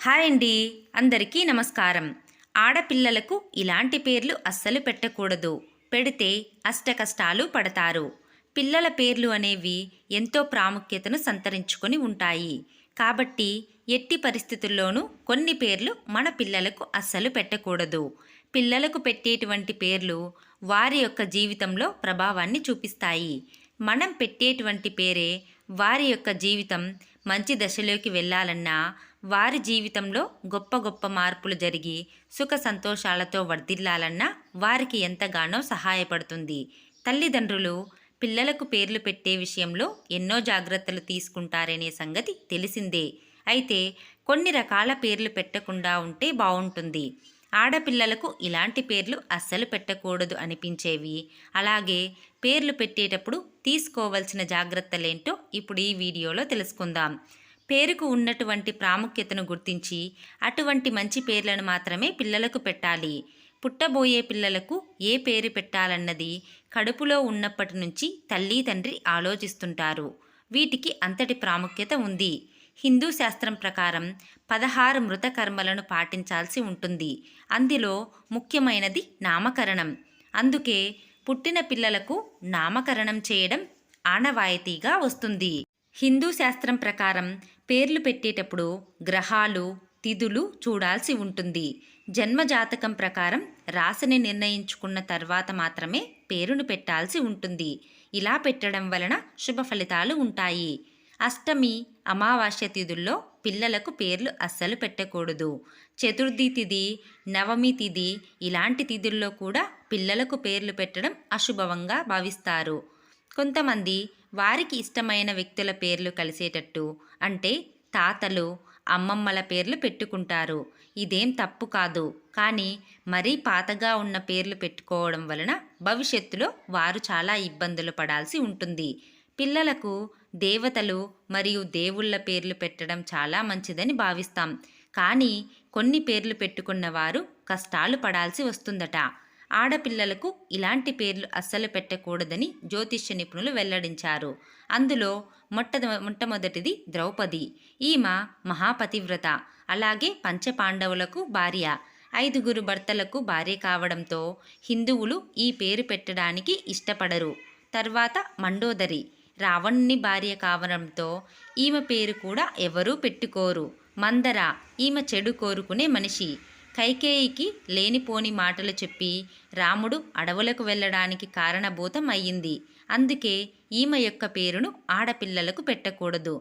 Hi అండి, అందరికీ నమస్కారం. ఆడపిల్లలకు ఇలాంటి పేర్లు అస్సలు పెట్టకూడదు. పెడితే అష్టకష్టాలు పడతారు. పిల్లల పేర్లు అనేవి ఎంతో ప్రాముఖ్యతను సంతరించుకొని ఉంటాయి. కాబట్టి ఎట్టి పరిస్థితుల్లోనూ కొన్ని పేర్లు మన పిల్లలకు అస్సలు పెట్టకూడదు. పిల్లలకు పెట్టేటువంటి పేర్లు వారి యొక్క జీవితంలో ప్రభావాన్ని చూపిస్తాయి. మనం పెట్టేటువంటి పేరే వారి యొక్క జీవితం మంచి దశలోకి వెళ్ళాలన్నా, వారి జీవితంలో గొప్ప గొప్ప మార్పులు జరిగి సుఖ సంతోషాలతో వర్ధిల్లాలన్నా వారికి ఎంతగానో సహాయపడుతుంది. తల్లిదండ్రులు పిల్లలకు పేర్లు పెట్టే విషయంలో ఎన్నో జాగ్రత్తలు తీసుకుంటారనే సంగతి తెలిసిందే. అయితే కొన్ని రకాల పేర్లు పెట్టకుండా ఉంటే బాగుంటుంది. ఆడపిల్లలకు ఇలాంటి పేర్లు అస్సలు పెట్టకూడదు అనిపించేవి, అలాగే పేర్లు పెట్టేటప్పుడు తీసుకోవలసిన జాగ్రత్తలేంటో ఇప్పుడు ఈ వీడియోలో తెలుసుకుందాం. పేరుకు ఉన్నటువంటి ప్రాముఖ్యతను గుర్తించి అటువంటి మంచి పేర్లను మాత్రమే పిల్లలకు పెట్టాలి. పుట్టబోయే పిల్లలకు ఏ పేరు పెట్టాలన్నది కడుపులో ఉన్నప్పటి నుంచి తల్లి తండ్రి ఆలోచిస్తుంటారు. వీటికి అంతటి ప్రాముఖ్యత ఉంది. హిందూ శాస్త్రం ప్రకారం 16 మృత కర్మలను పాటించాల్సి ఉంటుంది. అందులో ముఖ్యమైనది నామకరణం. అందుకే పుట్టిన పిల్లలకు నామకరణం చేయడం ఆనవాయితీగా వస్తుంది. హిందూ శాస్త్రం ప్రకారం పేర్లు పెట్టేటప్పుడు గ్రహాలు, తిథులు చూడాల్సి ఉంటుంది. జన్మజాతకం ప్రకారం రాశిని నిర్ణయించుకున్న తర్వాత మాత్రమే పేరును పెట్టాల్సి ఉంటుంది. ఇలా పెట్టడం వలన శుభ ఫలితాలు ఉంటాయి. అష్టమి, అమావాస్య తిథుల్లో పిల్లలకు పేర్లు అస్సలు పెట్టకూడదు. చతుర్థి తిథి, నవమి తిథి ఇలాంటి తిథుల్లో కూడా పిల్లలకు పేర్లు పెట్టడం అశుభంగా భావిస్తారు. కొంతమంది వారికి ఇష్టమైన వ్యక్తుల పేర్లు కలిసేటట్టు, అంటే తాతలు, అమ్మమ్మల పేర్లు పెట్టుకుంటారు. ఇదేం తప్పు కాదు. కానీ మరీ పాతగా ఉన్న పేర్లు పెట్టుకోవడం వలన భవిష్యత్తులో వారు చాలా ఇబ్బందులు పడాల్సి ఉంటుంది. పిల్లలకు దేవతలు మరియు దేవుళ్ళ పేర్లు పెట్టడం చాలా మంచిదని భావిస్తాం. కానీ కొన్ని పేర్లు పెట్టుకున్న వారు కష్టాలు పడాల్సి వస్తుందట. ఆడపిల్లలకు ఇలాంటి పేర్లు అస్సలు పెట్టకూడదని జ్యోతిష్య నిపుణులు వెల్లడించారు. అందులో మొట్టమొదటిది ద్రౌపది. ఈమె మహాపతివ్రత, అలాగే పంచపాండవులకు భార్య. 5 భర్తలకు భార్య కావడంతో హిందువులు ఈ పేరు పెట్టడానికి ఇష్టపడరు. తర్వాత మండోదరి, రావణుని భార్య కావడంతో ఈమె పేరు కూడా ఎవరూ పెట్టుకోరు. మందర, ఈమె చెడు కోరుకునే మనిషి. కైకేయికి లేనిపోని మాటలు చెప్పి రాముడు అడవులకు వెళ్ళడానికి కారణభూతం అయ్యింది. అందుకే ఈమె యొక్క పేరును ఆడపిల్లలకు పెట్టకూడదు.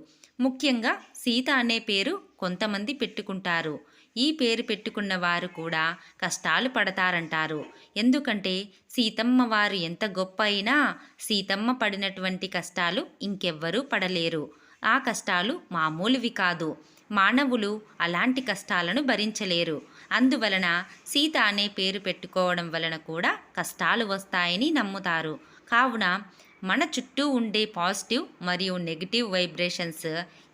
ముఖ్యంగా సీత అనే పేరు కొంతమంది పెట్టుకుంటారు. ఈ పేరు పెట్టుకున్న వారు కూడా కష్టాలు పడతారంటారు. ఎందుకంటే సీతమ్మ వారు ఎంత గొప్ప అయినా సీతమ్మ పడినటువంటి కష్టాలు ఇంకెవ్వరూ పడలేరు. ఆ కష్టాలు మామూలువి కాదు. మానవులు అలాంటి కష్టాలను భరించలేరు. అందువలన సీత అనే పేరు పెట్టుకోవడం వలన కూడా కష్టాలు వస్తాయని నమ్ముతారు. కావున మన చుట్టూ ఉండే పాజిటివ్ మరియు నెగిటివ్ వైబ్రేషన్స్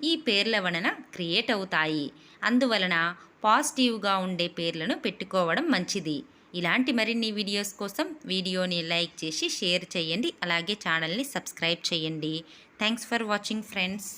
ఈ పేర్ల వలన క్రియేట్ అవుతాయి. అందువలన పాజిటివ్గా ఉండే పేర్లను పెట్టుకోవడం మంచిది. ఇలాంటి మరిన్ని వీడియోస్ కోసం వీడియోని లైక్ చేసి షేర్ చేయండి. అలాగే ఛానల్ని సబ్స్క్రైబ్ చేయండి. Thanks for watching friends.